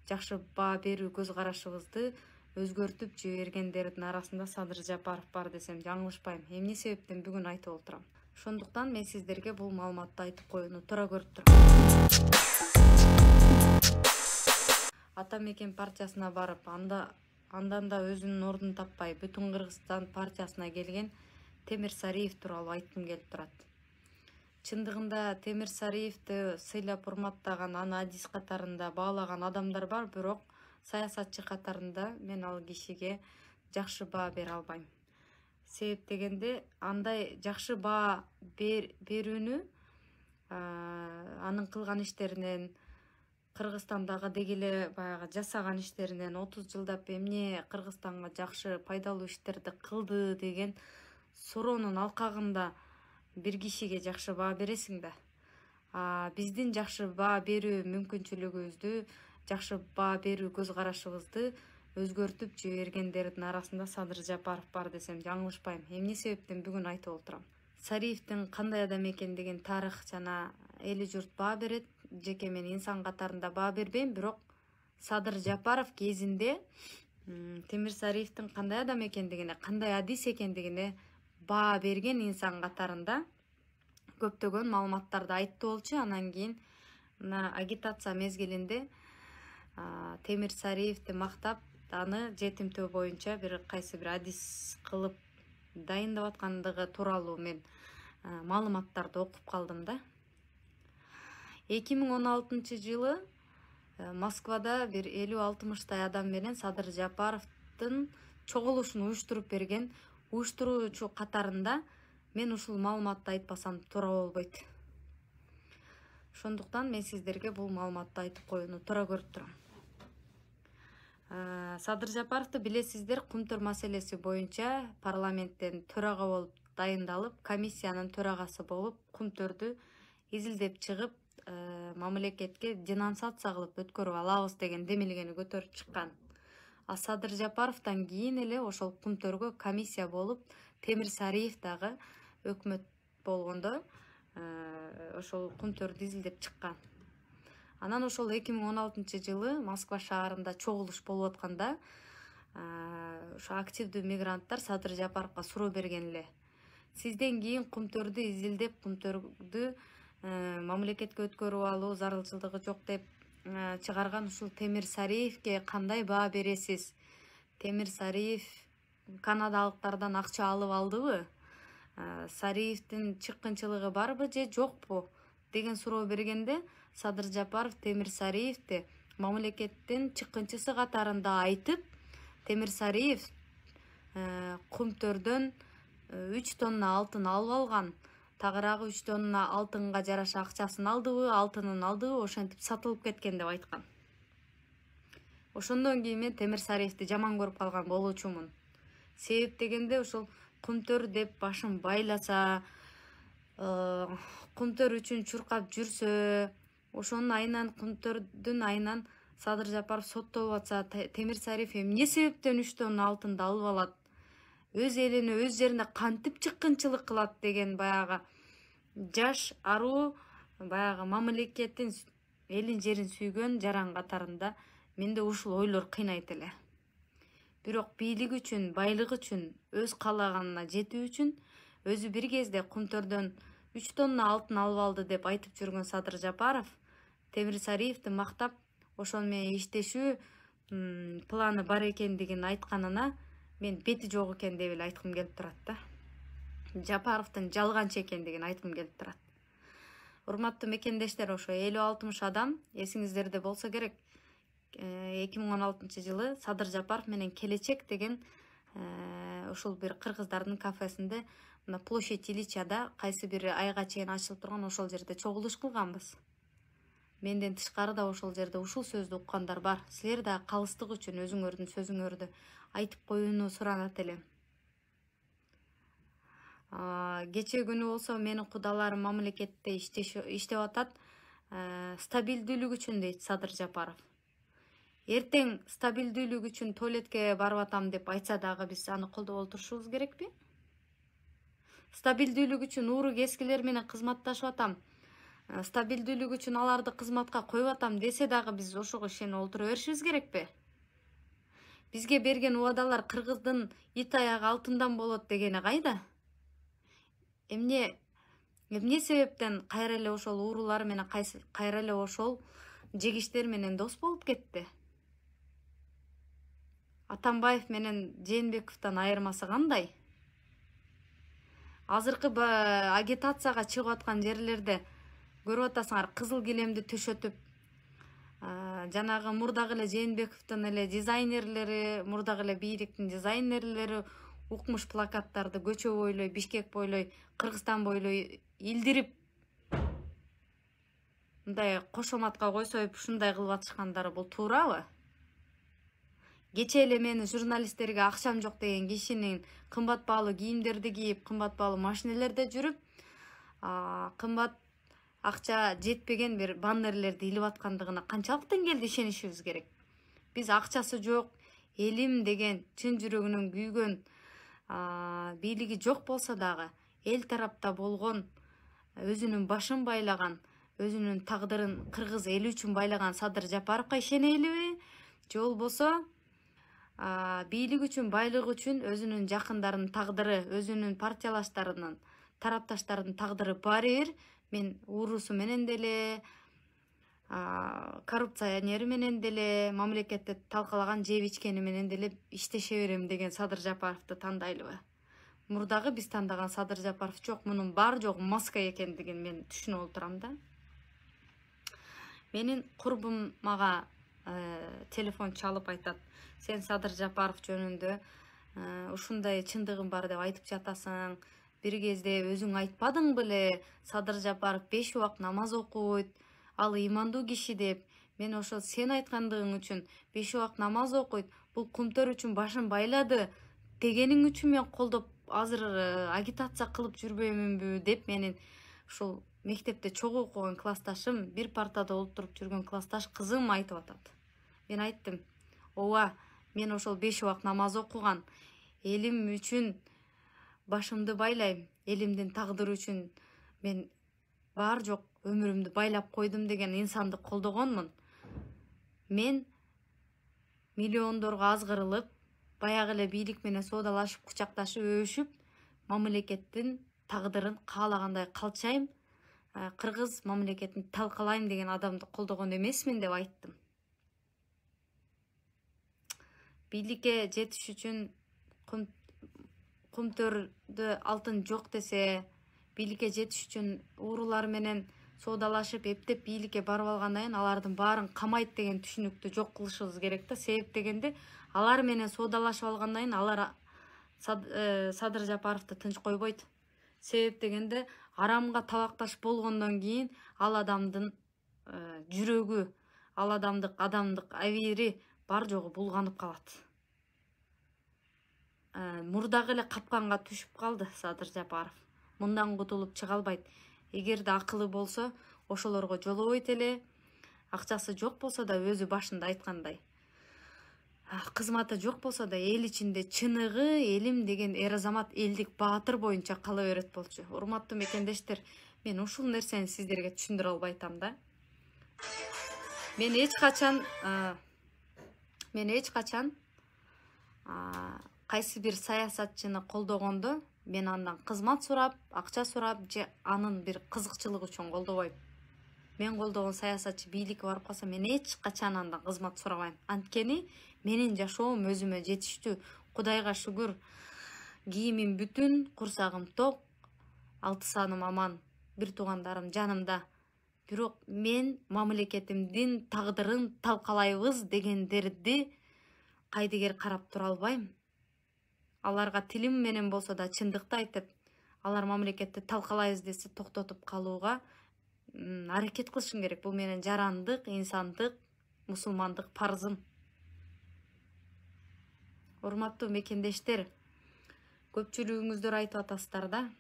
жакшы баа берүү көз карашыбызды өзгөртүп жибергендердин арасында Садыр Жапаров бар десем жаңылышпайм. Эмне себептен бүгүн айтып отурам. Ошондуктан мен сиздерге бул маалыматты айтып коюуну туура көрүп турам. Ата Мекен партиясына барып, андан да өзүнүн ордун таппай, Бүтүн Кыргызстан партиясына келген Темир Сариев тууралуу айткым келип турат. Чындыгында Темир Сариевди сыйлап урматтаган, аны адис катарында баалаган адамдар бар, бирок саясатчы катарында мен ал кишиге жакшы баа бере албайм. Себеп дегенде, андай жакшы баа берүүнү анын кылган иштеринен, Кыргызстандагы дегеле баягы жасаган иштеринен 30 жылдап эмне Кыргызстанга жакшы пайдалуу иштерди кылды деген суроонун алкагында бир кишиге жакшы баа бересиң да. Биздин жакшы баа берүү мүмкүнчүлүгүбүздү, жакшы баа берүү көз карашыбызды өзгөртүп жибергендердин арасында Садыр Жапаров бар десем жаңылышпайм. Эмне себептен бүгүн айтып отурам. Сариевдин кандай адам экендигин тарых жана эли журт баа берет. Жеке мен инсан катарында баа бербейм, бирок Садыр Жапаров кезинде Темир Сариевдин кандай адам экендигине, кандай адис экендигине баа берген инсан катарында көптөгөн маалыматтарды айтты болчу. Анан кийин мына агитация мезгилинде Темир Сариевди мактап, аны жетимтөө боюнча бир кайсы бир адис кылып дайындап аткандыгы тууралуу мен маалыматтарды окуп калдым да. 2016-жылы Москвада бир 50-60 адам менен Садыр Жапаровдун чогулушун уюштуруп берген уюштуруучу катарында мен ушул маалыматты айтпасам туура болбойт. Ошондуктан мен сиздерге бул маалыматты айтып коюуну туура көрүп турам. Садыр Жапаровду билесиздер, Кумтөр маселеси боюнча парламенттен төрага болуп дайындалып, комиссиянын төрагасы болуп, Кумтөрдү изилдеп чыгып, мамлекетке денонсация кылып өткөрүп алабыз деген демилгени көтөрүп чыккан. Садыр Жапаровдон кийин эле ошол Кумтөргө комиссия болуп, Темир Сариев дагы өкмөт болгондо ошол Кумтөрдү изилдеп чыккан. Анан ошол 2016-жылы Москва шаарында чогулуш болуп атканда ошо активдүү мигранттар Садыр Жапаровго суроо берген эле. Сизден кийин Кумтөрдү изилдеп, Кумтөрдү мамлекетке өткөрүп алуу зарылчылыгы жок деп чыгарган ушул Темир Сариевге кандай баа бересиз? Темир Сариев канадалыктардан акча алып алдыбы? Сариевдин чыккынчылыгы барбы же жокпу деген суроо бергенде, Садыр Жапаров Темир Сариевди мамлекеттин чыккынчысы катарында айтып, Темир Сариев Кумтөрдөн 3 тонна алтын алып алган, тагыраагы 3 тонна алтынга жараша акчасын алдыбы, алтынын алдыбы, ошентип сатылып кеткен деп айткан. Ошондон кийин мен Темир Сариевди жаман көрүп калган болуучумун. Себеп дегенде, ошол Кумтөр деп башын байласа, Кумтөр үчүн чуркап жүрсө, ошонун айынан Кумтөрдүн айынан Садыр Жапаров соттолуп атса, Темир Сариев эмне себептен 3 тонна алтынды алып алат? Өз элине, өз жерине кантип чыккынчылык кылат деген баягы жаш, аруу, баягы мамлекеттин, элин жерин сүйгөн жаран катарында менде ушул ойлор кыйнайт эле. Бирок бийлик үчүн, байлык үчүн, өз каалаганына жетүү үчүн өзү бир кезде Кумтөрдөн 3 тонна алтын алып алды деп айтып жүргөн Садыр Жапаров Темир Сариевди мактап, ошону менен иштешүү планы бар экендигин айтканына мен бети жок экен деп эле айткым келип турат да. Жапаровдун жалганчы экендигин айткым келип турат. Урматтуу мекендештер, ошо 50-60 адам, эсиңиздерде болсо керек, 2016-жылы Садыр Жапаров менен Келечек деген ушул бир кыргыздардын кафесинде, мына площадь Ильичада кайсы бир айга чейин ачылып турган ошол жерде чогулуш кылганбыз. Менден тышкары да ошол жерде ушул сөздү уккандар бар. Силер да калыстык үчүн өзүңөрдүн сөзүңөрдү айтып коюуну суранат элем. Кечээ күнү болсо менин кудаларым мамлекетте иштеп атат, стабилдүүлүк үчүн дейт Садыр Жапаров. Эртең стабилдүүлүк үчүн туалетке барып атам деп айтса дагы биз аны колдоп отурушубуз керекпи? Стабилдүүлүк үчүн ууру кескилер менен кызматташып атам, стабилдүүлүк үчүн аларды кызматка коюп атам десе дагы биз ошого ишенип отура беришибиз керекпи? Бизге берген убадалар кыргыздын ит аягы алтындан болот дегени кайда? Эмне себептен кайра эле ошол уурулар менен кайра эле ошол жегиштер менен дос болуп кетти? Атамбаев менен Жээнбековдун айырмасы кандай? Азыркы агитацияга чыгып аткан жерлерде көрүп атасыңар, кызыл килемди төшөтүп, жанагы мурдагы эле Жээнбековдун эле дизайнерлери, мурдагы эле бийликтин дизайнерлери укмуш плакаттарды көчө бойлой, Бишкек бойлой, Кыргызстан бойлой илдирип, мындай кошоматка кой союп ушундай кылып атышкандары бул туурабы? Кече эле мени журналисттерге акчам жок деген кишинин кымбат баалуу кийимдерди кийип, кымбат баалуу машинелерде жүрүп, кымбат акча жетпеген бир баннерлерди илип аткандыгына канчалык деңгээлде ишенишибиз керек? Биз акчасы жок, элим деген чын жүрөгүнөн күйгөн, бийлиги жок болсо дагы эл тарапта болгон, өзүнүн башын байлаган, өзүнүн тагдырын кыргыз эли үчүн байлаган Садыр Жапаровго ишенелиби? Же болбосо бийлик үчүн, байлык үчүн өзүнүн жакындарынын тагдыры, өзүнүн партиялаштарынын, тарапташтарынын тагдыры баары бир мен уурусу менен деле, коррупционери менен деле, мамлекетти талкалаган жеп ичкени менен деле иштеше берем деген Садыр Жапаровду тандайлыбы? Мурдагы биз тандаган Садыр Жапаров жок, мунун баары жогу маска экендигин мен түшүнүп отурам да. Менин курбум мага телефон чалып айтат: сен Садыр Жапаров жөнүндө ушундай чындыгың бар деп айтып жатасың. Бир кезде өзүң айтпадың беле, Садыр Жапаров 5 убак намаз окуйт, ал ыймандуу киши деп. Мен ошол сен айткандыгың үчүн 5 убак намаз окуйт, бул кумтөр үчүн башын байлады дегениң үчүн мен колдоп азыр агитация кылып жүрбөймүнбү деп менин ушул мектепте чогуу окуган классташым, бир партада олтуруп жүргөн классташ кызым айтып атат. Мен айттым: ооба, мен ошол 5 убак намаз окуган, элим үчүн башымды байлайм, элимдин тагдыры үчүн мен бар жок өмүрүмдү байлап койдум деген инсанды колдогонмун. Мен миллиондорго азгырылып, баягы эле бийлик менен соодалашып, кучакташып, өбүшүп, мамлекеттин тагдырын каалагандай калчайм, кыргыз мамлекетин талкалайм деген адамды колдогон эмесмин деп айттым. Бийликке жетиш үчүн кумтөрдө алтын жок десе, бийликке жетиш үчүн уурулар менен соодалашып, эптеп бийликке барып алгандан кийин алардын баарын камайт деген түшүнүктү жок кылышыбыз керек да. Себеп дегенде, алар менен соодалашып алгандан кийин алар Садыр Жапаровду тынч койбойт. Себеп дегенде, арамга табакташ болгондон кийин ал адамдын жүрөгү, ал адамдык абийири бар жогу булганып калат. Мурдагы эле капканга түшүп калды Садыр Жапаров. Мындан кутулуп чыга албайт. Эгерде акылы болсо, ошолорго жолобойт эле. Акчасы жок болсо да, өзү башында айткандай, кызматы жок болсо да, эл ичинде чыныгы, элим деген эр азамат, элдик баатыр боюнча кала берет болчу. Урматтуу мекендештер, мен ушул нерсени сиздерге түшүндүрө албай атам да. Мен эч качан кайсы бир саясатчыны колдогондо мен андан кызмат сурап, акча сурап же анын бир кызыкчылыгы үчүн колдобойм. Мен колдогон саясатчы бийликке барып калса, мен эч качан андан кызмат сурабайм. Анткени менин жашоом өзүмө жетиштүү. Кудайга шүгүр, кийимим бүтүн, курсагым ток, 6 саным аман, бир туугандарым жанымда. Бирок мен мамлекетимдин тагдырын талкалайбыз дегендерди кайдыгер карап тура албайм. Аларга тилим менен болсо да чындыкты айтып, алар мамлекетти талкалайбыз десе токтотуп калууга аракет кылышым керек. Бул менин жарандык, инсандык, мусулмандык парзым. Урматтуу мекендештер, көпчүлүгүңүздөр айтып атасыздар да,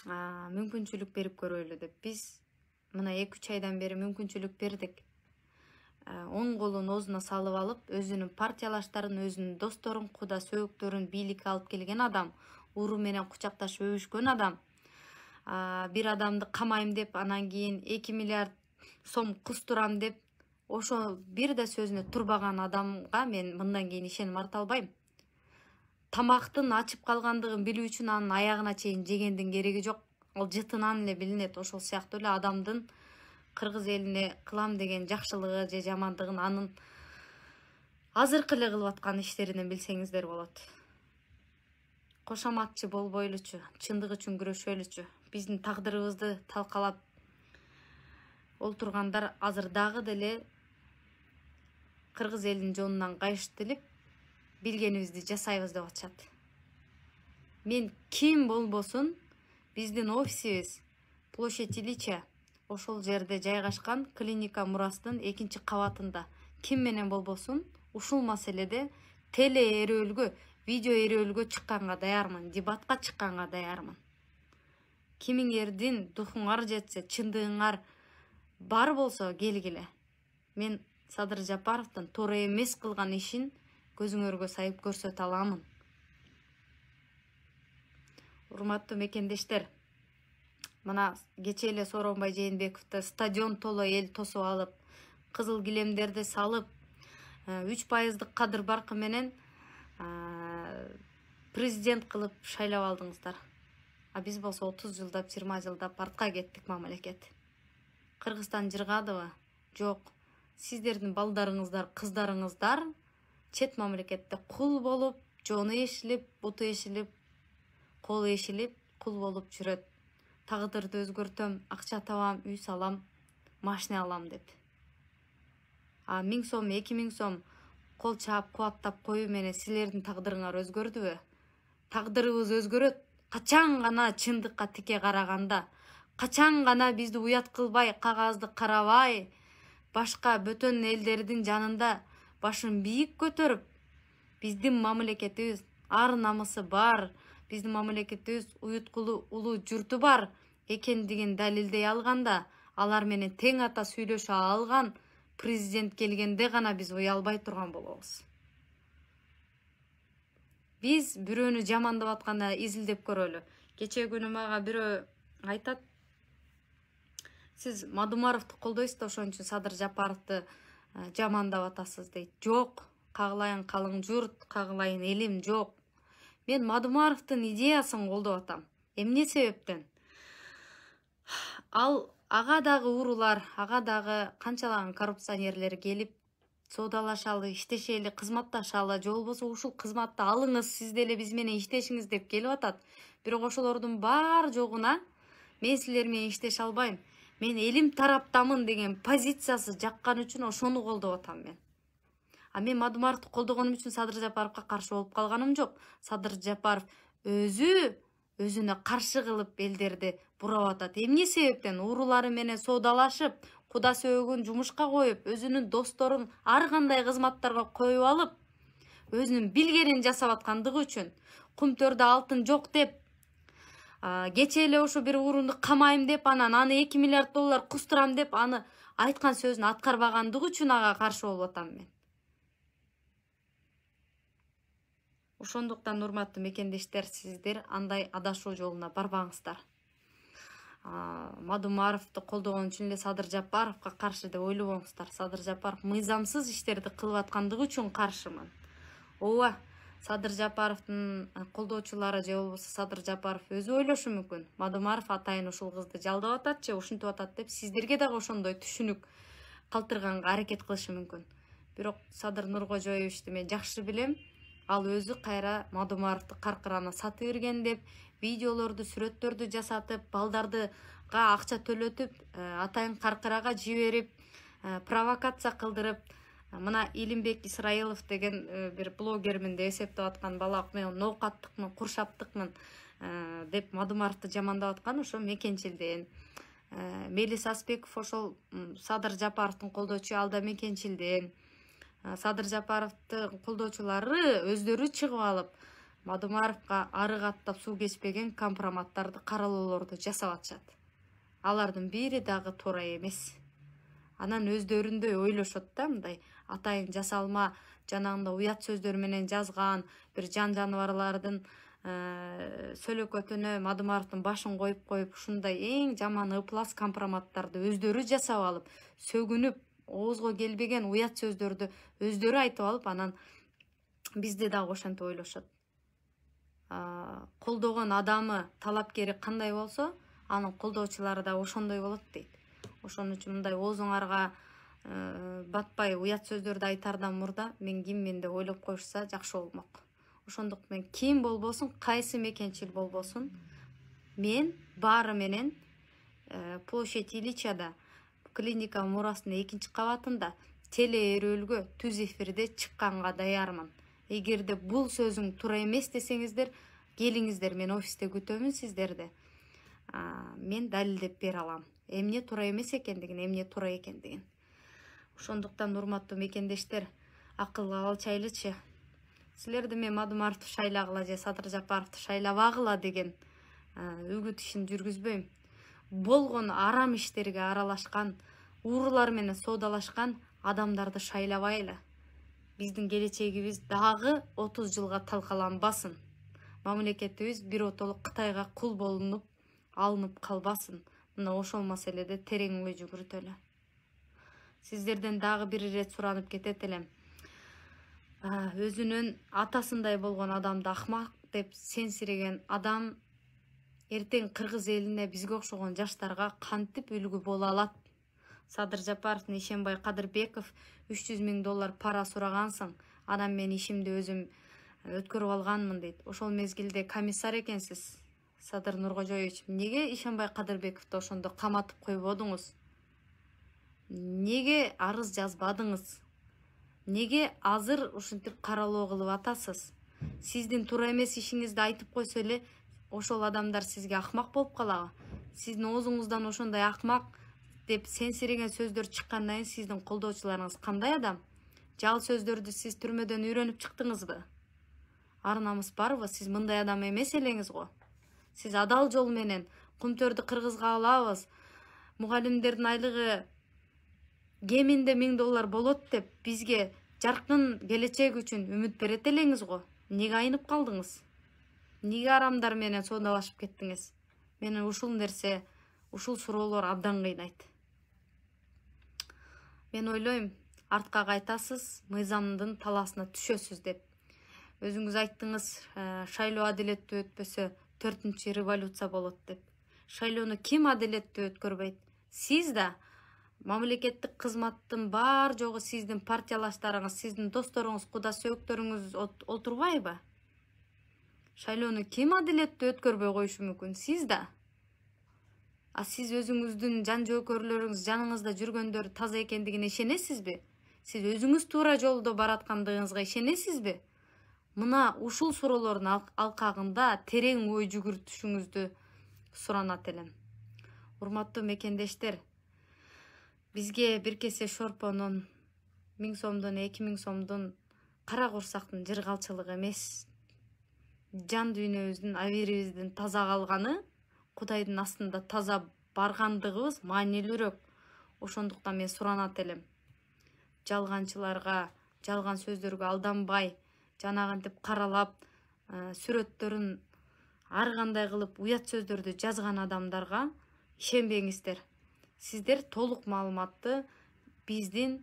мүмкүнчүлүк берип көрөлү деп. Биз мына 2-3 айдан бери мүмкүнчүлүк бердик. Оң колун оозуна салып алып, өзүнүн партиялаштарын, өзүнүн досторун, куда сөөктөрүн бийликке алып келген адам, ууру менен кучакташып өбүшкөн адам, бир адамды камайм деп, анан кийин 2 миллиард сом кустурам деп, ошо бир да сөзүнө турбаган адамга мен мындан кийин ишеним арта албайм. Тамактын ачып калгандыгын билүү үчүн анын аягына чейин жегендин кереги жок. Ал жытынан эле билинет. Ошол сыяктуу эле адамдын кыргыз элине кылам деген жакшылыгы же жамандыгын анын азыркы эле кылып аткан иштеринен билсеңиздер болот. Кошоматчы болбойлучу, чындык үчүн күрөшөлүчү. Биздин тагдырыбызды талкалап олтургандар азыр дагы деле кыргыз элинин жонунан кайыш тилип, билгенибизди жасайбыз деп атышат. Мен ким болбосун, биздин офисибиз Площадь Ильича, ошол жерде жайгашкан клиника Мурастын 2-кабатында. Ким менен болбосун, ушул маселеде теле эрөөлгө, видео эрөөлгө чыкканга даярмын, дебатка чыкканга даярмын. Кимиңердин духуңар жетсе, чындыгыңар бар болсо келгиле. Мен Садыр Жапаровдун туура эмес кылган ишин көзүңөргө сайып көрсөтө аламын. Урматтуу мекендештер, мына кечээ эле Сооронбай Жээнбековду стадион толо эл тосуп алып, кызыл килемдерди салып, 3% кадыр баркы менен президент кылып шайлап алдыңыздар. А биз болсо 30 жылдап, 20 жылдап артка кеттик мамлекет. Кыргызстан жыргадыбы? Жок. Сиздердин балдарыңыздар, кыздарыңыздар чет мамлекетте кул болуп, жону эшилип, буту эшилип, колу эшилип, кул болуп жүрөт. Тагдырды өзгөртөм, акча табам, үй салам, машина алам деп. 1000 сом, 2000 сом кол чаап, кубаттап коюу менен силердин тагдырыңар өзгөрдүбү? Тагдырыбыз өзгөрөт. Качан гана чындыкка тике караганда, качан гана бизди уят кылбай, кагазды карабай, башка бөтөн элдердин жанында башын бийик көтөрүп, биздин мамлекетибиз ар намысы бар, биздин мамлекетибиз уюткулуу улуу журту бар экендигин далилдей алганда, алар менен тең ата сүйлөшө алган президент келгенде гана биз уялбай турган болобуз. Биз бирөөнү жамандап атканда изилдеп көрөлү. Кечээ күнү мага бирөө айтат, сиз Мадумаровду колдойсуз да, ошон үчүн Садыр Жапаровду жамандап атасыз дейт. Жок, кагылайын калың журт, кагылайын элим жок. Мен Мадумаровдун идеясын колдоп атам. Эмне себептен? Ага дагы уруулар, ага дагы канчалаган коррупционерлер келип соодалашалы, иштешели, кызматташалы, же болбосо ушул кызматты алыңыз, сиз деле биз менен иштешиңиз деп келип атат. Бирок ошолордун бар жогуна мен силер менен иштеше албайм, мен элим тараптамын деген позициясы жаккан үчүн ошону колдоп атам мен. Мен Мадумаровду колдогонум үчүн Садыр Жапаровго каршы болуп калганым жок. Садыр Жапаров өзүнө каршы кылып элдерди бурап атат. Эмне себептен? Уруулары менен соодалашып, куда сөөгүн жумушка коюп, өзүнүн досторун ар кандай кызматтарга коюп алып, өзүнүн билгенин жасап аткандыгы үчүн, Кумтөрдө алтын жок деп, кечээ эле ошо бир урунду камайм деп, анан аны 2 миллиард доллар кустурам деп, аны айткан сөзүн аткарбагандыгы үчүн ага каршы болуп атам мен. Ошондуктан урматтуу мекендештер, сиздер андай адашуу жолуна барбаңыздар. Мадумаровду колдогон үчүн эле Садыр Жапаровго каршы деп ойлобоңуздар. Садыр Жапаров мыйзамсыз иштерди кылып аткандыгы үчүн каршымын. Ооба, Садыр Жапаровдун колдоочулары же болбосо Садыр Жапаров өзү ойлошу мүмкүн. Мадумаров атайын ушул кызды жалдап атат же ушинтип атат деп сиздерге дагы ошондой түшүнүк калтырганга аракет кылышы мүмкүн. Бирок Садыр Нуркожоевичти мен жакшы билем. Ал өзү кайра Мадумаровду каркырана сатып берген деп, видеолорду, сүрөттөрдү жасатып, балдардыга акча төлөтүп, атайын каркырага жиберип, провокация кылдырып, мына Илимбек Исраилов деген бир блогермин деп эсептеп аткан бала мен ноокаттыкмын, куршаптыкмын деп Мадумаровду жамандап аткан ошо мекенчилден. Мелис Аспеков ошол Садыр Жапаровдун колдоочу, ал да мекенчилден. Садыр Жапаровдун колдоочулары өздөрү чыгып алып, Мадумаровго арык аттап суу кечпеген компроматтарды, каралоолорду жасап атышат. Алардын бири дагы туура эмес. Анан өздөрүндөй ойлошот да, мындай атайын жасалма, жанагындай уят сөздөр менен жазган, бир жан жаныбарлардын Сөлөкөтүнө Мадымаровдун башын коюп ушундай эң жаман ыплас компроматтарды өздөрү жасап алып, сөгүнүп, оозго келбеген уят сөздөрдү өздөрү айтып алып, анан бизди дагы ошентип ойлошот. Колдогон адамы, талапкери кандай болсо, анын колдоочулары да ошондой болот дейт. Ошон үчүн мындай оозуңарга батпай уят сөздөрдү айтардан мурда мен киммин деп ойлоп коюшса жакшы болмок. Ошондуктан мен ким болбосун, кайсы мекенчил болбосун, мен баары менен площадь Ильичада клиника мурасынын 2-кабатында теле өрөөлгө түз эфирде чыкканга даярмын. Эгерде бул сөзүң туура эмес десеңиздер, келиңиздер, мен офисте күтөмүн сиздерди. Мен далилдеп бере алам. Эмне туура эмес экендигин, эмне туура экендигин. Ошондуктан урматтуу мекендештер, акылга алчайлычы. Силерди мен Мадымаровду шайлагыла же Садыр Жапаровду шайлабагыла деген үгүт ишин жүргүзбөйм. Болгон арам иштерге аралашкан, уурулар менен соодалашкан адамдарды шайлабайлы. Биздин келечегибиз дагы 30 жылга талкаланбасын. Мамлекетибиз биротолук Кытайга кул болуп алынып калбасын. Мына ошол маселеде терең ой жүгүртөлү. Сиздерден дагы бир ирет суранып кетет элем. Өзүнүн атасындай болгон адамды акмак деп сенсиреген адам эртең кыргыз элине бизге окшогон жаштарга кантип үлгү боло алат? Садыр Жапаровдун Ишенбай Кадырбеков $300,000 пара сурагансың. Анан мен ишимди өзүм өткөрүп алганмын дейт. Ошол мезгилде комиссар экенсиз, Садыр Нуркожоевич. Неге Ишенбай Кадырбековду ошондо каматып койбодуңуз? Неге арыз жазбадыңыз? Неге азыр ушинтип каралоо кылып атасыз? Сиздин туура эмес ишиңизди айтып койсо эле, ошол адамдар сизге акмак болуп калабы? Сиздин оозуңуздан ошондой акмак деп сенсиреген сөздөр чыккандан кийин сиздин колдоочуларыңыз кандай адам? Жал сөздөрдү сиз түрмөдөн үйрөнүп чыктыңызбы? Ар намыс барбы? Сиз мындай адам эмес элеңиз го. Сиз адал жол менен Кумтөрдү кыргызга алабыз, мугалимдердин айлыгы кеминде $1000 болот деп бизге жаркын келечек үчүн үмүт берет элеңиз го. Неге айнып калдыңыз? Неге арамдар менен соодалашып кеттиңиз? Мени ушул нерсе, ушул суроолор абдан кыйнайт. Мен ойлойм, артка кайтасыз, мыйзамдын талаасына түшөсүз деп. Өзүңүз айттыңыз, шайлоо адилеттүү өтпөсө 4-чү революция болот деп. Шайлоону ким адилеттүү өткөрбөйт? Сиз да мамлекеттик кызматтын бар жогу сиздин партиялаштарыңыз, сиздин досторуңуз, куда сөөктөрүңүз отурбайбы? Шайлоону ким адилеттүү өткөрбөй коюшу мүмкүн? Сиз да. Сиз өзүңүздүн жан жөөкөрлөрүңүз, жаныңызда жүргөндөр таза экендигине ишенесизби? Сиз өзүңүз туура жолдо бараткандыгыңызга ишенесизби? Мына ушул суроолордун алкагында терең ой жүгүртүшүңүздү суранат элем. Урматтуу мекендештер, бизге бир кесе шорпонун, 1000 сомдун, 2000 сомдун, кара курсактын жыргалчылыгы эмес. Жан дүйнөбүздүн, абийирибиздин таза калганы, Кудайдын астында таза баргандыгыбыз маанилүүрөөк. Ошондуктан мен суранат элем. Жалганчыларга, жалган сөздөргө алданбай, жанагынтип каралап, сүрөттөрүн ар кандай кылып уят сөздөрдү жазган адамдарга ишенбеңиздер. Сиздер толук маалыматты биздин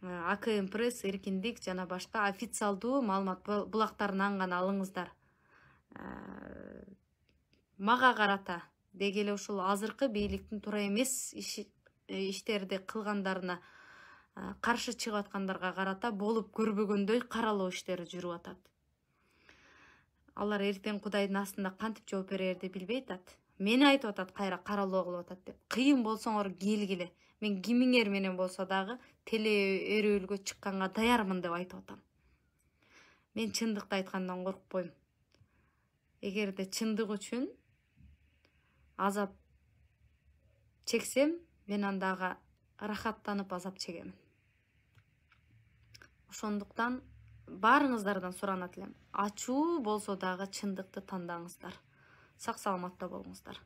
АКМ Пресс, Эркиндик жана башка официалдуу маалымат булактарынан гана алыңыздар. Мага карата деги эле ушул азыркы бийликтин туура эмес иштерди кылгандарына каршы чыгып аткандарга карата болуп көрбөгөндөй каралоо иштери жүрүп атат. Алар эртең Кудайдын астында кантип жооп берерди билбей атат. Мени айтып атат, кайра каралоо кылып атат деп. Кыйын болсоңор келгиле. Мен кимиңер менен болсо дагы теле өрөөлгө чыкканга даярмын деп айтып атам. Мен чындыкты айткандан коркпойм. Эгерде чындык үчүн азап чексем, мен андагы рахаттанып азап чегемин. Ошондуктан баарыңыздардан суранат элем. Ачуу болсо дагы чындыкты тандаңыздар. Сак саламатта болуңуздар.